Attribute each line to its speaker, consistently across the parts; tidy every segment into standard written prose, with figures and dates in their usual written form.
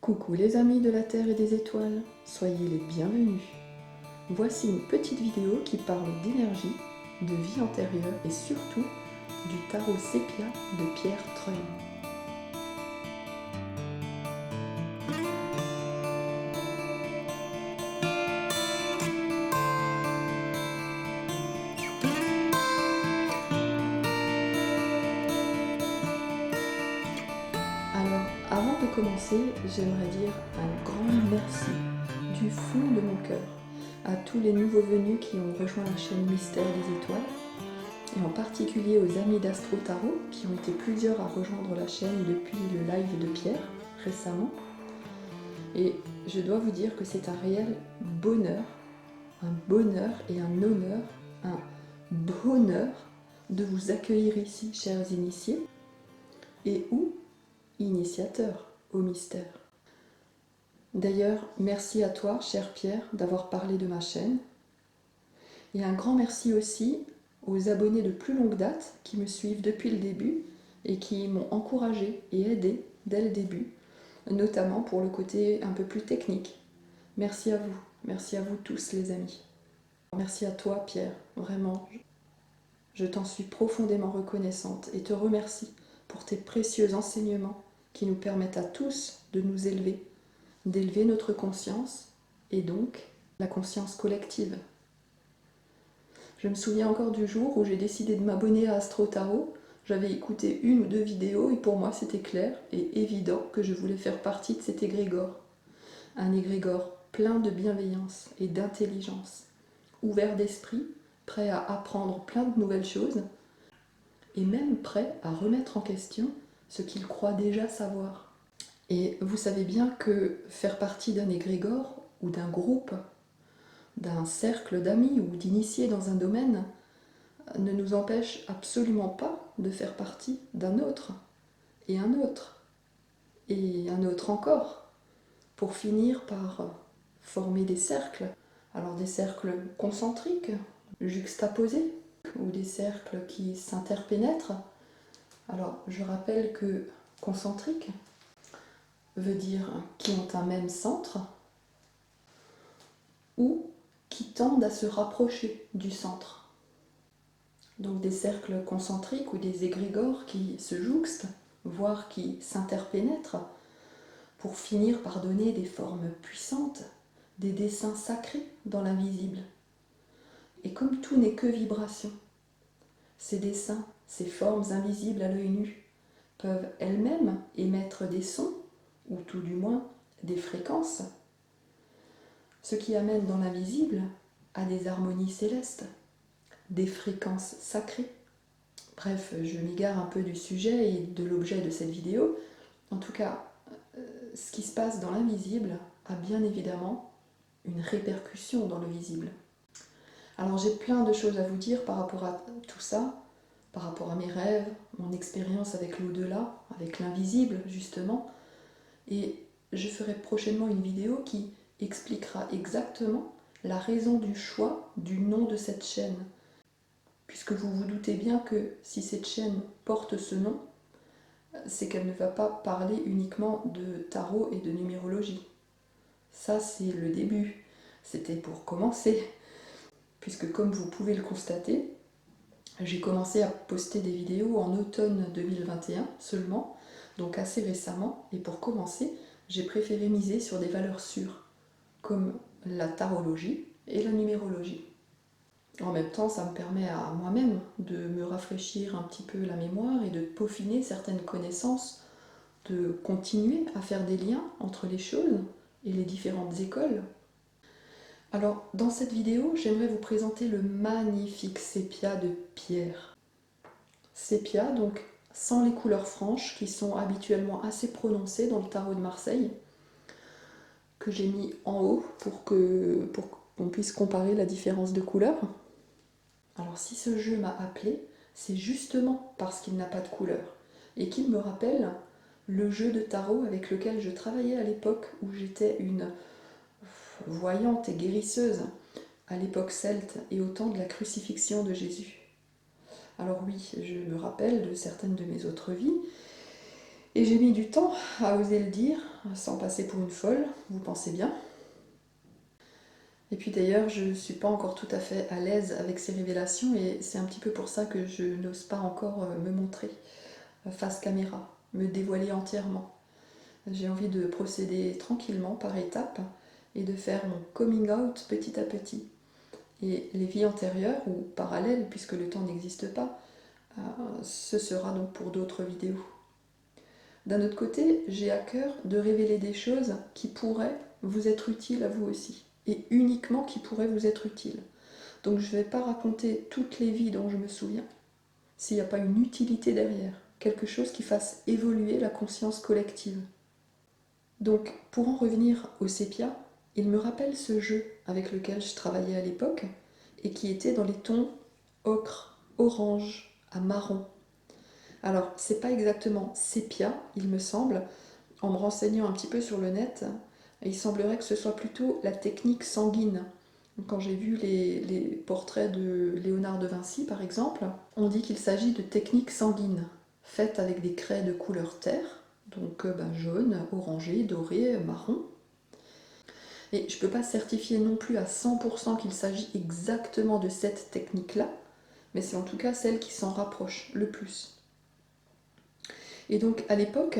Speaker 1: Coucou les amis de la Terre et des étoiles, soyez les bienvenus. Voici une petite vidéo qui parle d'énergie, de vie antérieure et surtout du tarot sépia de Pierre Treuil. Alors, avant de commencer, j'aimerais dire un grand merci du fond de mon cœur à tous les nouveaux venus qui ont rejoint la chaîne Mystère des Étoiles, et en particulier aux amis d'Astro Tarot, qui ont été plusieurs à rejoindre la chaîne depuis le live de Pierre, récemment. Et je dois vous dire que c'est un réel bonheur et un honneur, un bonheur de vous accueillir ici, chers initiés, et ou initiateurs au mystère. D'ailleurs, merci à toi, cher Pierre, d'avoir parlé de ma chaîne. Et un grand merci aussi aux abonnés de plus longue date qui me suivent depuis le début et qui m'ont encouragé et aidé dès le début, notamment pour le côté un peu plus technique. Merci à vous tous les amis. Merci à toi Pierre, vraiment, je t'en suis profondément reconnaissante et te remercie pour tes précieux enseignements qui nous permettent à tous de nous élever, d'élever notre conscience et donc la conscience collective. Je me souviens encore du jour où j'ai décidé de m'abonner à Astro Tarot. J'avais écouté une ou deux vidéos et pour moi c'était clair et évident que je voulais faire partie de cet égrégore. Un égrégore plein de bienveillance et d'intelligence, ouvert d'esprit, prêt à apprendre plein de nouvelles choses et même prêt à remettre en question ce qu'il croit déjà savoir. Et vous savez bien que faire partie d'un égrégore ou d'un groupe, d'un cercle d'amis ou d'initiés dans un domaine ne nous empêche absolument pas de faire partie d'un autre, et un autre, et un autre encore, pour finir par former des cercles. Alors des cercles concentriques, juxtaposés, ou des cercles qui s'interpénètrent. Alors je rappelle que concentrique veut dire qui ont un même centre, ou qui tendent à se rapprocher du centre. Donc des cercles concentriques ou des égrégores qui se jouxtent, voire qui s'interpénètrent, pour finir par donner des formes puissantes, des dessins sacrés dans l'invisible. Et comme tout n'est que vibration, ces dessins, ces formes invisibles à l'œil nu, peuvent elles-mêmes émettre des sons, ou tout du moins des fréquences, ce qui amène dans l'invisible à des harmonies célestes, des fréquences sacrées. Bref, je m'égare un peu du sujet et de l'objet de cette vidéo. En tout cas, ce qui se passe dans l'invisible a bien évidemment une répercussion dans le visible. Alors j'ai plein de choses à vous dire par rapport à tout ça, par rapport à mes rêves, mon expérience avec l'au-delà, avec l'invisible justement, et je ferai prochainement une vidéo qui expliquera exactement la raison du choix du nom de cette chaîne, puisque vous vous doutez bien que si cette chaîne porte ce nom, c'est qu'elle ne va pas parler uniquement de tarot et de numérologie. Ça, c'est le début. C'était pour commencer. Puisque comme vous pouvez le constater, j'ai commencé à poster des vidéos en automne 2021 seulement, donc assez récemment, et pour commencer, j'ai préféré miser sur des valeurs sûres, comme la tarologie et la numérologie. En même temps, ça me permet à moi-même de me rafraîchir un petit peu la mémoire et de peaufiner certaines connaissances, de continuer à faire des liens entre les choses et les différentes écoles. Alors, dans cette vidéo, j'aimerais vous présenter le magnifique sépia de Pierre. Sépia, donc, sans les couleurs franches, qui sont habituellement assez prononcées dans le tarot de Marseille, que j'ai mis en haut pour qu'on puisse comparer la différence de couleurs. Alors, si ce jeu m'a appelé, c'est justement parce qu'il n'a pas de couleur, et qu'il me rappelle le jeu de tarot avec lequel je travaillais à l'époque où j'étais une voyante et guérisseuse, à l'époque celte et au temps de la crucifixion de Jésus. Alors oui, je me rappelle de certaines de mes autres vies, Et j'ai mis du temps à oser le dire, sans passer pour une folle, vous pensez bien. Et puis d'ailleurs, je ne suis pas encore tout à fait à l'aise avec ces révélations et c'est un petit peu pour ça que je n'ose pas encore me montrer face caméra, me dévoiler entièrement. J'ai envie de procéder tranquillement par étapes et de faire mon coming out petit à petit. Et les vies antérieures ou parallèles, puisque le temps n'existe pas, ce sera donc pour d'autres vidéos. D'un autre côté, j'ai à cœur de révéler des choses qui pourraient vous être utiles à vous aussi, et uniquement qui pourraient vous être utiles. Donc je ne vais pas raconter toutes les vies dont je me souviens, s'il n'y a pas une utilité derrière, quelque chose qui fasse évoluer la conscience collective. Donc pour en revenir au sépia, il me rappelle ce jeu avec lequel je travaillais à l'époque, et qui était dans les tons ocre, orange, à marron. Alors, c'est pas exactement sépia, il me semble. En me renseignant un petit peu sur le net, il semblerait que ce soit plutôt la technique sanguine. Quand j'ai vu les portraits de Léonard de Vinci, par exemple, on dit qu'il s'agit de technique sanguine, faite avec des craies de couleur terre, donc jaune, orangé, doré, marron. Et je ne peux pas certifier non plus à 100% qu'il s'agit exactement de cette technique-là, mais c'est en tout cas celle qui s'en rapproche le plus. Et donc à l'époque,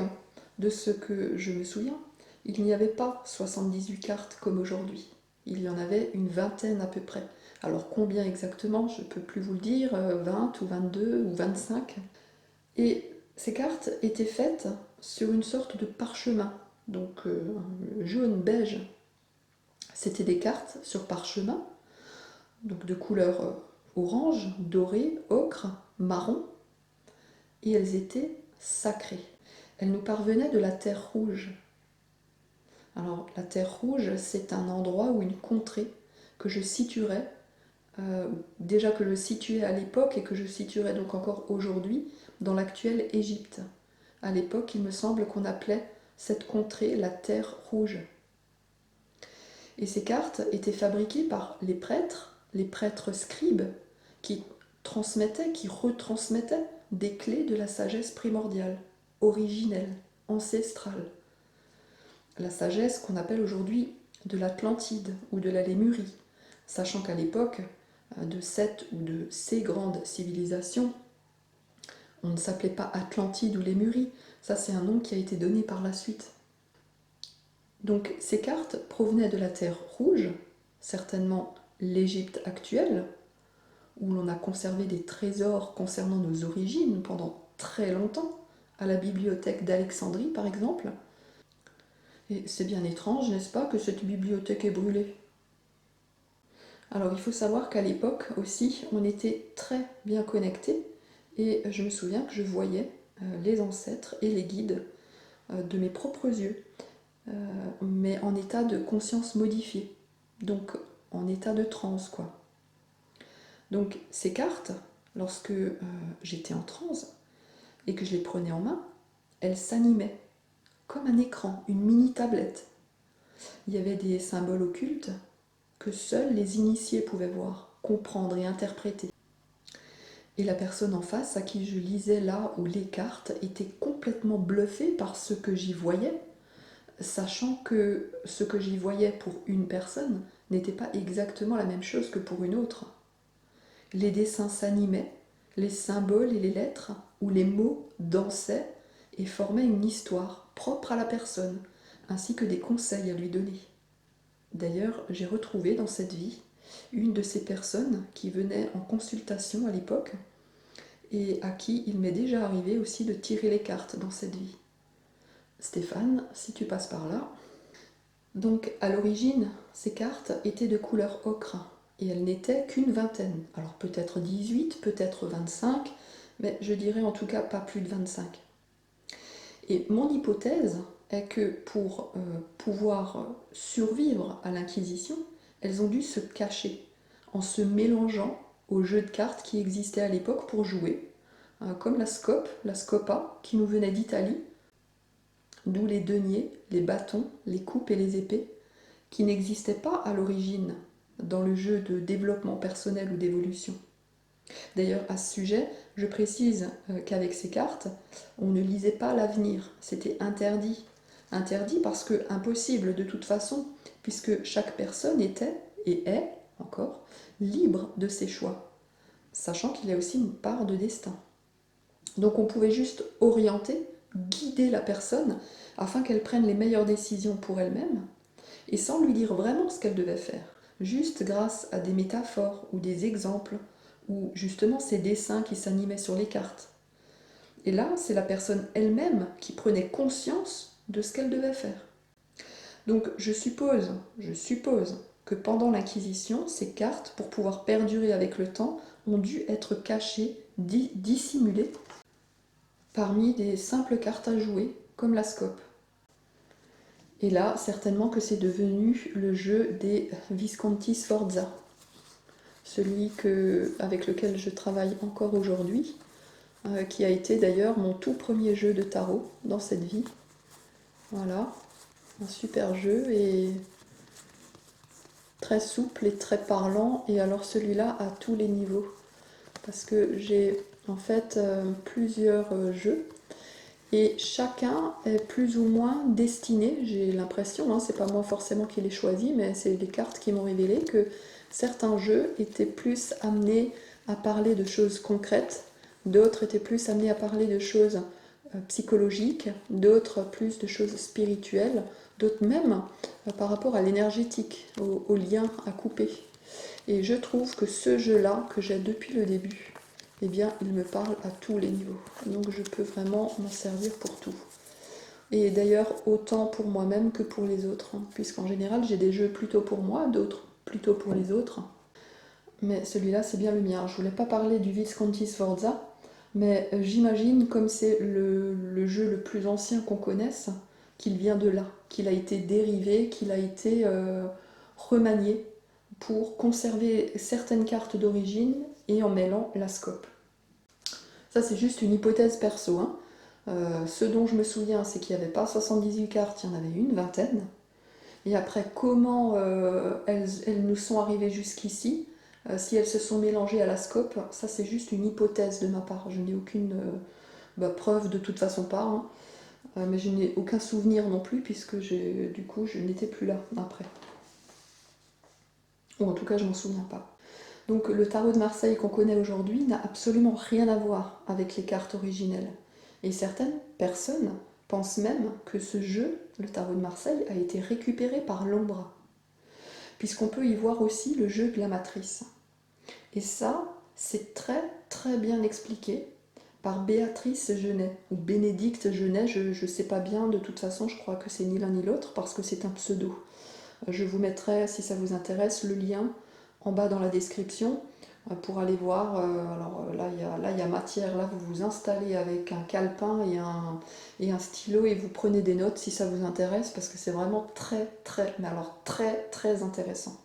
Speaker 1: de ce que je me souviens, il n'y avait pas 78 cartes comme aujourd'hui. Il y en avait une vingtaine à peu près. Alors combien exactement, je ne peux plus vous le dire, 20 ou 22 ou 25. Et ces cartes étaient faites sur une sorte de parchemin, donc jaune, beige. C'était des cartes sur parchemin, donc de couleur orange, doré, ocre, marron, et elles étaient sacrées. Elles nous parvenaient de la terre rouge. Alors la terre rouge, c'est un endroit ou une contrée que je situerais, déjà que je situais à l'époque et que je situerais donc encore aujourd'hui, dans l'actuelle Égypte. À l'époque, il me semble qu'on appelait cette contrée la terre rouge. Et ces cartes étaient fabriquées par les prêtres scribes, qui transmettaient, qui retransmettaient des clés de la sagesse primordiale, originelle, ancestrale. La sagesse qu'on appelle aujourd'hui de l'Atlantide ou de la Lémurie, sachant qu'à l'époque de cette ou de ces grandes civilisations, on ne s'appelait pas Atlantide ou Lémurie, ça c'est un nom qui a été donné par la suite. Donc ces cartes provenaient de la Terre rouge, certainement l'Égypte actuelle, où l'on a conservé des trésors concernant nos origines pendant très longtemps, à la bibliothèque d'Alexandrie par exemple. Et c'est bien étrange, n'est-ce pas, que cette bibliothèque est brûlée. Alors il faut savoir qu'à l'époque aussi, on était très bien connectés, et je me souviens que je voyais les ancêtres et les guides de mes propres yeux, mais en état de conscience modifiée, donc en état de transe, quoi. Donc ces cartes, lorsque j'étais en transe et que je les prenais en main, elles s'animaient comme un écran, une mini tablette. Il y avait des symboles occultes que seuls les initiés pouvaient voir, comprendre et interpréter. Et la personne en face à qui je lisais là ou les cartes était complètement bluffée par ce que j'y voyais, sachant que ce que j'y voyais pour une personne n'était pas exactement la même chose que pour une autre. Les dessins s'animaient, les symboles et les lettres ou les mots dansaient et formaient une histoire propre à la personne, ainsi que des conseils à lui donner. D'ailleurs, j'ai retrouvé dans cette vie une de ces personnes qui venait en consultation à l'époque et à qui il m'est déjà arrivé aussi de tirer les cartes dans cette vie. Stéphane, si tu passes par là. Donc à l'origine, ces cartes étaient de couleur ocre et elles n'étaient qu'une vingtaine. Alors peut-être 18, peut-être 25, mais je dirais en tout cas pas plus de 25. Et mon hypothèse est que pour pouvoir survivre à l'Inquisition, elles ont dû se cacher en se mélangeant aux jeux de cartes qui existaient à l'époque pour jouer, comme la scope, la scopa, qui nous venait d'Italie, d'où les deniers, les bâtons, les coupes et les épées, qui n'existaient pas à l'origine dans le jeu de développement personnel ou d'évolution. D'ailleurs, à ce sujet, je précise qu'avec ces cartes, on ne lisait pas l'avenir, c'était interdit. Interdit parce que impossible de toute façon, puisque chaque personne était, et est encore, libre de ses choix, sachant qu'il y a aussi une part de destin. Donc on pouvait juste orienter, guider la personne afin qu'elle prenne les meilleures décisions pour elle-même, et sans lui dire vraiment ce qu'elle devait faire, juste grâce à des métaphores ou des exemples, ou justement ces dessins qui s'animaient sur les cartes. Et là, c'est la personne elle-même qui prenait conscience de ce qu'elle devait faire. Donc je suppose que pendant l'Inquisition, ces cartes, pour pouvoir perdurer avec le temps, ont dû être cachées, dissimulées, parmi des simples cartes à jouer, comme la scope. Et là, certainement que c'est devenu le jeu des Visconti Sforza, celui avec lequel je travaille encore aujourd'hui, qui a été d'ailleurs mon tout premier jeu de tarot dans cette vie. Voilà, un super jeu et très souple et très parlant, et alors celui-là à tous les niveaux, parce que j'ai en fait plusieurs jeux, et chacun est plus ou moins destiné, j'ai l'impression, c'est pas moi forcément qui l'ai choisi, mais c'est les cartes qui m'ont révélé que certains jeux étaient plus amenés à parler de choses concrètes, d'autres étaient plus amenés à parler de choses psychologiques, d'autres plus de choses spirituelles, d'autres même par rapport à l'énergétique, au lien à couper. Et je trouve que ce jeu-là, que j'ai depuis le début, eh bien, il me parle à tous les niveaux. Donc je peux vraiment m'en servir pour tout. Et d'ailleurs, autant pour moi-même que pour les autres, puisqu'en général, j'ai des jeux plutôt pour moi, d'autres plutôt pour les autres. Mais celui-là, c'est bien le mien. Je voulais pas parler du Visconti Sforza, mais j'imagine, comme c'est le jeu le plus ancien qu'on connaisse, qu'il vient de là, qu'il a été dérivé, qu'il a été remanié pour conserver certaines cartes d'origine et en mêlant la scope. Ça, c'est juste une hypothèse perso. Ce dont je me souviens, c'est qu'il n'y avait pas 78 cartes, il y en avait une vingtaine. Et après, comment elles nous sont arrivées jusqu'ici, si elles se sont mélangées à la scope, ça c'est juste une hypothèse de ma part. Je n'ai aucune preuve de toute façon pas, mais je n'ai aucun souvenir non plus, puisque du coup je n'étais plus là après. Ou en tout cas je m'en souviens pas. Donc le tarot de Marseille qu'on connaît aujourd'hui n'a absolument rien à voir avec les cartes originelles. Et certaines personnes pensent même que ce jeu, le tarot de Marseille, a été récupéré par l'ombre, puisqu'on peut y voir aussi le jeu de la matrice. Et ça, c'est très très bien expliqué par Béatrice Genet, ou Bénédicte Genet, je ne sais pas bien, de toute façon je crois que c'est ni l'un ni l'autre, parce que c'est un pseudo. Je vous mettrai, si ça vous intéresse, le lien en bas dans la description pour aller voir. Alors là, il y a matière. Là, vous vous installez avec un calepin et un stylo et vous prenez des notes si ça vous intéresse, parce que c'est vraiment très, très, mais alors très, très intéressant.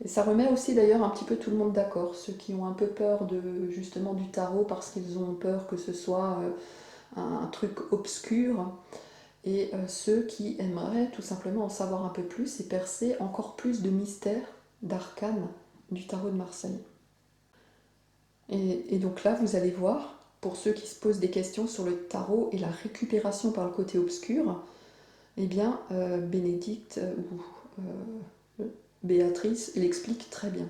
Speaker 1: Et ça remet aussi d'ailleurs un petit peu tout le monde d'accord, ceux qui ont un peu peur justement du tarot parce qu'ils ont peur que ce soit un truc obscur, et ceux qui aimeraient tout simplement en savoir un peu plus et percer encore plus de mystères, d'arcanes du tarot de Marseille. Et donc là, vous allez voir, pour ceux qui se posent des questions sur le tarot et la récupération par le côté obscur, eh bien, Bénédicte ou Béatrice l'explique très bien.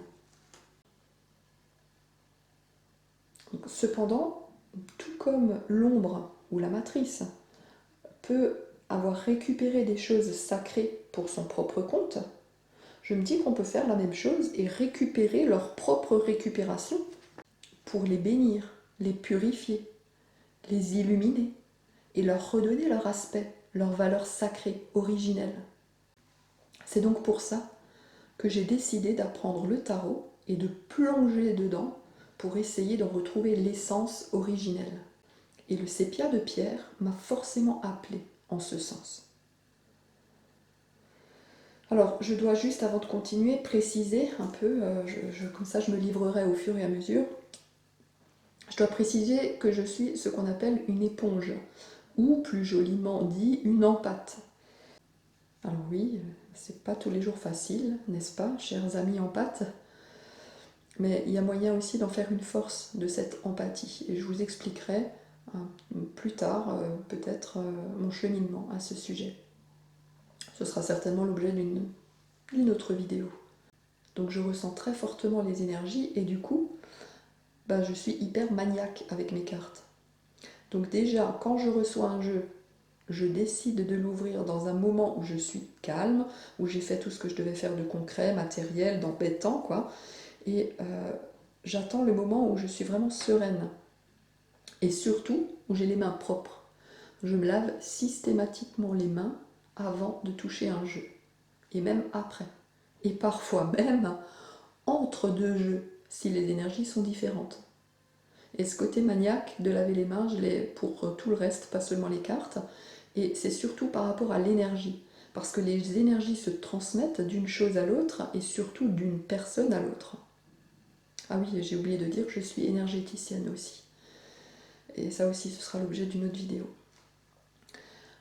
Speaker 1: Donc, cependant, tout comme l'ombre ou la matrice peut avoir récupéré des choses sacrées pour son propre compte, je me dis qu'on peut faire la même chose et récupérer leur propre récupération pour les bénir, les purifier, les illuminer et leur redonner leur aspect, leur valeur sacrée, originelle. C'est donc pour ça que j'ai décidé d'apprendre le tarot et de plonger dedans pour essayer d'en retrouver l'essence originelle. Et le sépia de pierre m'a forcément appelé en ce sens. Alors, je dois juste, avant de continuer, préciser un peu, comme ça je me livrerai au fur et à mesure, je dois préciser que je suis ce qu'on appelle une éponge, ou plus joliment dit, une empathe. Alors oui, c'est pas tous les jours facile, n'est-ce pas, chers amis empathes? Mais il y a moyen aussi d'en faire une force de cette empathie. Et je vous expliquerai plus tard, peut-être, mon cheminement à ce sujet. Ce sera certainement l'objet d'une autre vidéo. Donc je ressens très fortement les énergies et du coup, je suis hyper maniaque avec mes cartes. Donc déjà, quand je reçois un jeu, je décide de l'ouvrir dans un moment où je suis calme, où j'ai fait tout ce que je devais faire de concret, matériel, d'embêtant, quoi. Et j'attends le moment où je suis vraiment sereine. Et surtout, où j'ai les mains propres. Je me lave systématiquement les mains avant de toucher un jeu. Et même après. Et parfois même entre deux jeux, si les énergies sont différentes. Et ce côté maniaque de laver les mains, je l'ai pour tout le reste, pas seulement les cartes. Et c'est surtout par rapport à l'énergie. Parce que les énergies se transmettent d'une chose à l'autre et surtout d'une personne à l'autre. Ah oui, j'ai oublié de dire que je suis énergéticienne aussi. Et ça aussi, ce sera l'objet d'une autre vidéo.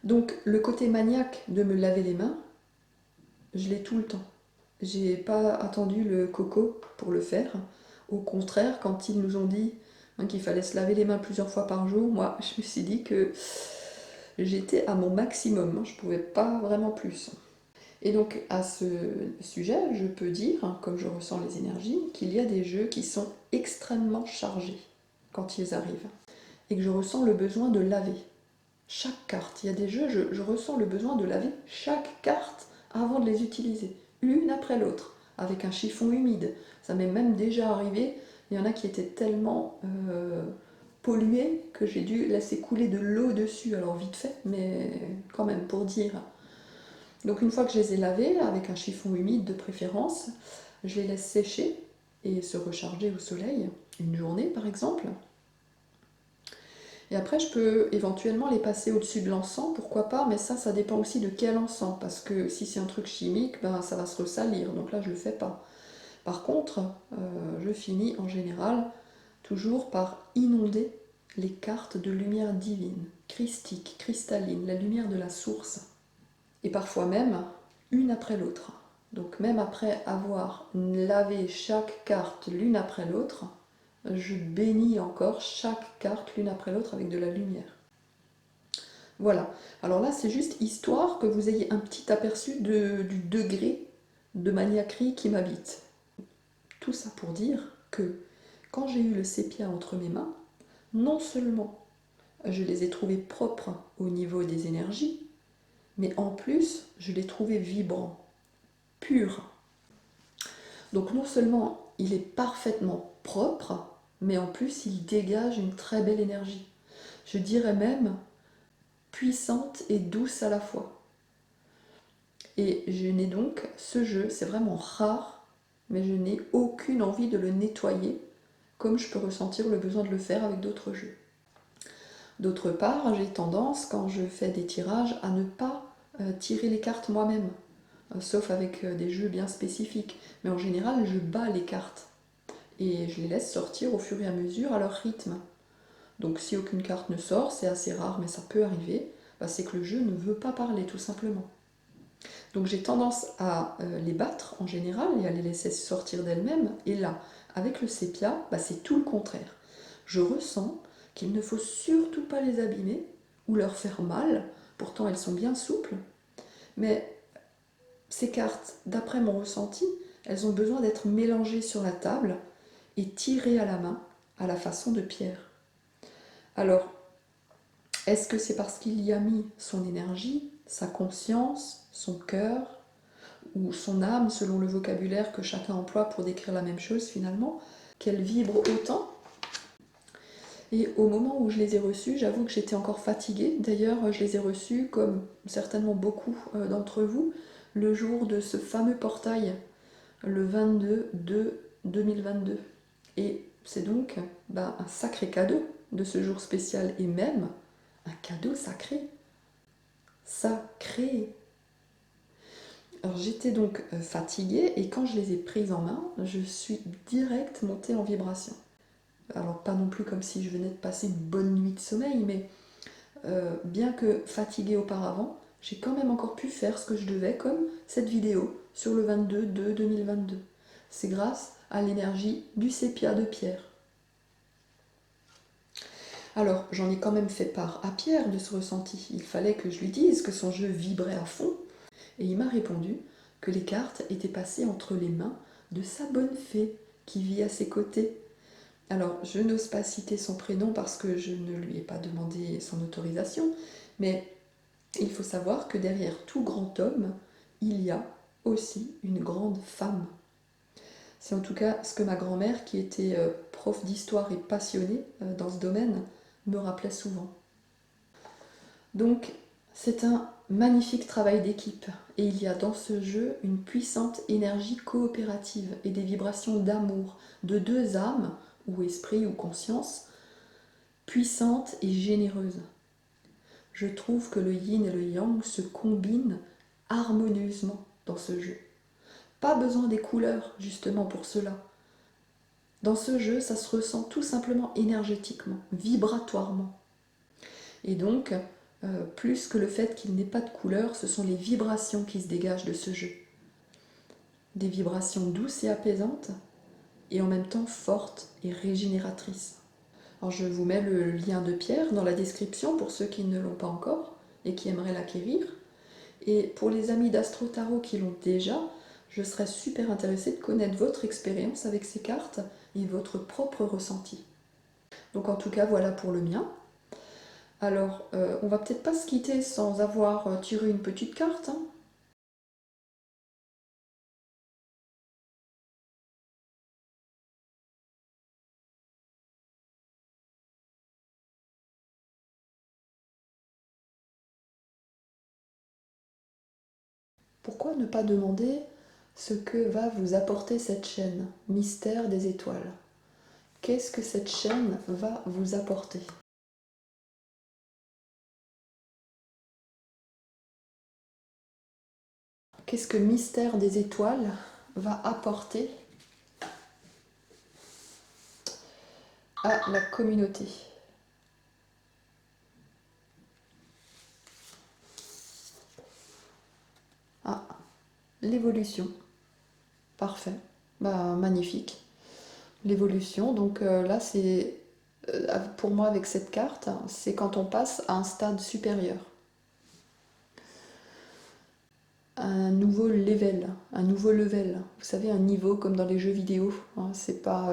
Speaker 1: Donc, le côté maniaque de me laver les mains, je l'ai tout le temps. J'ai pas attendu le coco pour le faire. Au contraire, quand ils nous ont dit qu'il fallait se laver les mains plusieurs fois par jour, moi, je me suis dit que j'étais à mon maximum. Je pouvais pas vraiment plus. Et donc, à ce sujet, je peux dire, comme je ressens les énergies, qu'il y a des jeux qui sont extrêmement chargés quand ils arrivent. Et que je ressens le besoin de laver chaque carte. Il y a des jeux, je ressens le besoin de laver chaque carte avant de les utiliser, l'une après l'autre, avec un chiffon humide. Ça m'est même déjà arrivé, il y en a qui étaient tellement pollués que j'ai dû laisser couler de l'eau dessus, alors vite fait, mais quand même pour dire. Donc une fois que je les ai lavés, avec un chiffon humide de préférence, je les laisse sécher et se recharger au soleil, une journée par exemple. Et après, je peux éventuellement les passer au-dessus de l'encens, pourquoi pas, mais ça dépend aussi de quel encens, parce que si c'est un truc chimique, ça va se ressalir, donc là, je le fais pas. Par contre, je finis en général toujours par inonder les cartes de lumière divine, christique, cristalline, la lumière de la source. Et parfois même, une après l'autre. Donc même après avoir lavé chaque carte l'une après l'autre, je bénis encore chaque carte l'une après l'autre avec de la lumière. Voilà. Alors là, c'est juste histoire que vous ayez un petit aperçu du degré de maniaquerie qui m'habite. Tout ça pour dire que quand j'ai eu le sépia entre mes mains, non seulement je les ai trouvés propres au niveau des énergies, mais en plus, je les trouvais vibrants, purs. Donc non seulement il est parfaitement propre, mais en plus il dégage une très belle énergie. Je dirais même puissante et douce à la fois. Et je n'ai donc, ce jeu, c'est vraiment rare, mais je n'ai aucune envie de le nettoyer, comme je peux ressentir le besoin de le faire avec d'autres jeux. D'autre part, j'ai tendance, quand je fais des tirages, à ne pas tirer les cartes moi-même, sauf avec des jeux bien spécifiques. Mais en général, je bats les cartes et je les laisse sortir au fur et à mesure à leur rythme. Donc si aucune carte ne sort, c'est assez rare, mais ça peut arriver, c'est que le jeu ne veut pas parler, tout simplement. Donc j'ai tendance à les battre en général et à les laisser sortir d'elles-mêmes. Et là, avec le sépia, c'est tout le contraire. Je ressens qu'il ne faut surtout pas les abîmer ou leur faire mal. Pourtant, elles sont bien souples. Mais ces cartes, d'après mon ressenti, elles ont besoin d'être mélangées sur la table et tirées à la main à la façon de pierre. Alors, est-ce que c'est parce qu'il y a mis son énergie, sa conscience, son cœur, ou son âme, selon le vocabulaire que chacun emploie pour décrire la même chose finalement, qu'elle vibre autant? Et au moment où je les ai reçus, j'avoue que j'étais encore fatiguée. D'ailleurs, je les ai reçus, comme certainement beaucoup d'entre vous, le jour de ce fameux portail, le 22/2/2022. Et c'est donc un sacré cadeau de ce jour spécial, et même un cadeau sacré. Sacré. Alors j'étais donc fatiguée, et quand je les ai prises en main, je suis direct montée en vibration. Alors pas non plus comme si je venais de passer une bonne nuit de sommeil, mais bien que fatiguée auparavant, j'ai quand même encore pu faire ce que je devais, comme cette vidéo sur le 22/2/2022. C'est grâce à l'énergie du sépia de Pierre. Alors, j'en ai quand même fait part à Pierre de ce ressenti. Il fallait que je lui dise que son jeu vibrait à fond. Et il m'a répondu que les cartes étaient passées entre les mains de sa bonne fée qui vit à ses côtés. Alors, je n'ose pas citer son prénom parce que je ne lui ai pas demandé son autorisation, mais il faut savoir que derrière tout grand homme, il y a aussi une grande femme. C'est en tout cas ce que ma grand-mère, qui était prof d'histoire et passionnée dans ce domaine, me rappelait souvent. Donc, c'est un magnifique travail d'équipe et il y a dans ce jeu une puissante énergie coopérative et des vibrations d'amour de deux âmes, ou esprit ou conscience, puissantes et généreuses. Je trouve que le yin et le yang se combinent harmonieusement dans ce jeu. Pas besoin des couleurs justement pour cela. Dans ce jeu, ça se ressent tout simplement énergétiquement, vibratoirement. Et donc, plus que le fait qu'il n'ait pas de couleur, ce sont les vibrations qui se dégagent de ce jeu. Des vibrations douces et apaisantes, et en même temps fortes et régénératrices. Alors je vous mets le lien de Pierre dans la description pour ceux qui ne l'ont pas encore et qui aimeraient l'acquérir. Et pour les amis d'Astro Tarot qui l'ont déjà, je serais super intéressée de connaître votre expérience avec ces cartes et votre propre ressenti. Donc en tout cas, voilà pour le mien. Alors, on va peut-être pas se quitter sans avoir tiré une petite carte. Hein. Pourquoi ne pas demander ce que va vous apporter cette chaîne, Mystère des étoiles? Qu'est-ce que cette chaîne va vous apporter? Qu'est-ce que Mystère des étoiles va apporter à la communauté? Ah, l'évolution. Parfait. Bah, magnifique. L'évolution, donc là, c'est pour moi avec cette carte, c'est quand on passe à un stade supérieur. Un nouveau level, un nouveau level. Vous savez, un niveau comme dans les jeux vidéo. Hein, c'est pas,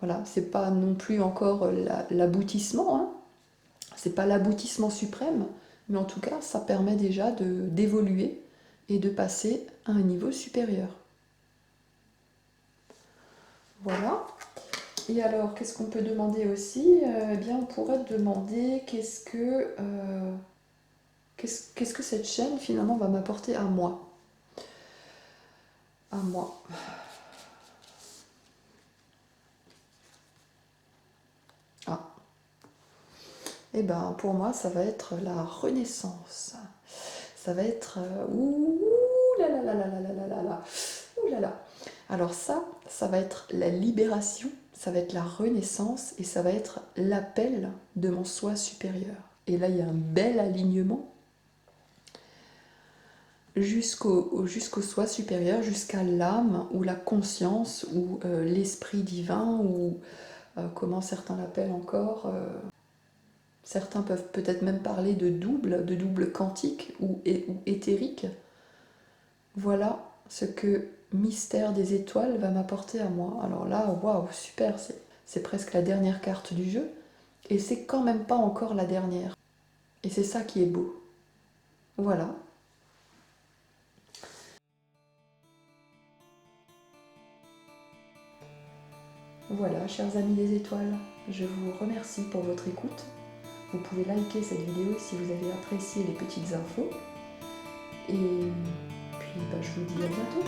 Speaker 1: voilà, c'est pas non plus encore l'aboutissement. Hein, c'est pas l'aboutissement suprême, mais en tout cas, ça permet déjà d'évoluer et de passer à un niveau supérieur. Voilà. Et alors, qu'est-ce qu'on peut demander aussi? Eh bien, on pourrait demander qu'est-ce que cette chaîne finalement va m'apporter à moi. À moi. Ah. Eh ben, pour moi, ça va être la renaissance. Ça va être ouh là là là là là là là là. Ouh là là. Alors ça va être la libération, ça va être la renaissance et ça va être l'appel de mon soi supérieur. Et là, il y a un bel alignement jusqu'au soi supérieur, jusqu'à l'âme ou la conscience ou l'esprit divin ou comment certains l'appellent encore. Certains peuvent peut-être même parler de double quantique ou éthérique. Voilà ce que Mystère des étoiles va m'apporter à moi. Alors là, waouh, super, c'est presque la dernière carte du jeu. Et c'est quand même pas encore la dernière. Et c'est ça qui est beau. Voilà. Voilà, chers amis des étoiles, je vous remercie pour votre écoute. Vous pouvez liker cette vidéo si vous avez apprécié les petites infos. Et puis, je vous dis à bientôt.